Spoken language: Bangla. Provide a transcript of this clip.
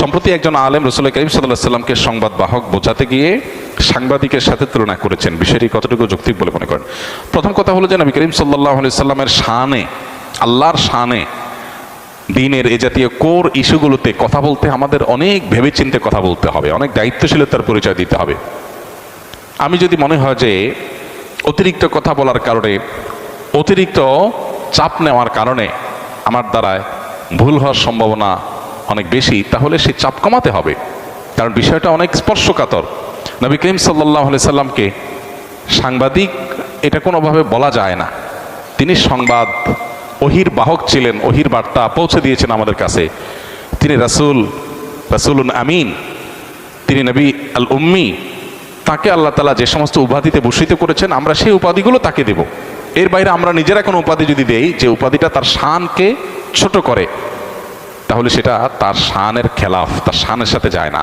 সম্প্রতি একজন আলেম রাসূল করিম সাল্লাল্লাহু আলাইহি সাল্লামকে সংবাদ বাহক বোঝাতে গিয়ে সাংবাদিকের সাথে তুলনা করেছেন। বিষয়টি কতটুকু যৌক্তিক বলে মনে করেন? প্রথম কথা হলো যে নবী করিম সাল্লাল্লাহু আলাইহি সাল্লামের শানে, আল্লাহর শানে, দ্বীনের এ জাতীয় কোর ইস্যুগুলোতে কথা বলতে আমাদের অনেক ভেবেচিন্তে কথা বলতে হবে, অনেক দায়িত্বশীলতার পরিচয় দিতে হবে। আমি যদি মনে হয় যে অতিরিক্ত কথা বলার কারণে, অতিরিক্ত চাপ নেওয়ার কারণে আমার দ্বারায় ভুল হওয়ার সম্ভাবনা অনেক বেশি, তাহলে সেই চাপ কমাতে হবে, কারণ বিষয়টা অনেক স্পর্শকাতর। নবী করিম সাল্লাল্লাহু আলাইহি সাল্লামকে সাংবাদিক এটা কোনোভাবে বলা যায় না। তিনি সংবাদ ওহির বাহক ছিলেন, ওহির বার্তা পৌঁছে দিয়েছেন আমাদের কাছে। তিনি রাসূলুন আমিন, তিনি নবী আল উম্মি। তাকে আল্লাহ তাআলা যে সমস্ত উপাধিতে ভূষিত করেছেন, আমরা সেই উপাধিগুলো তাকে দেব। এর বাইরে আমরা নিজেরা কোনো উপাধি যদি দেই যে উপাধিটা তার শানকে ছোট করে, তাহলে সেটা তার শানের খেলাফ, তার শানের সাথে যায় না।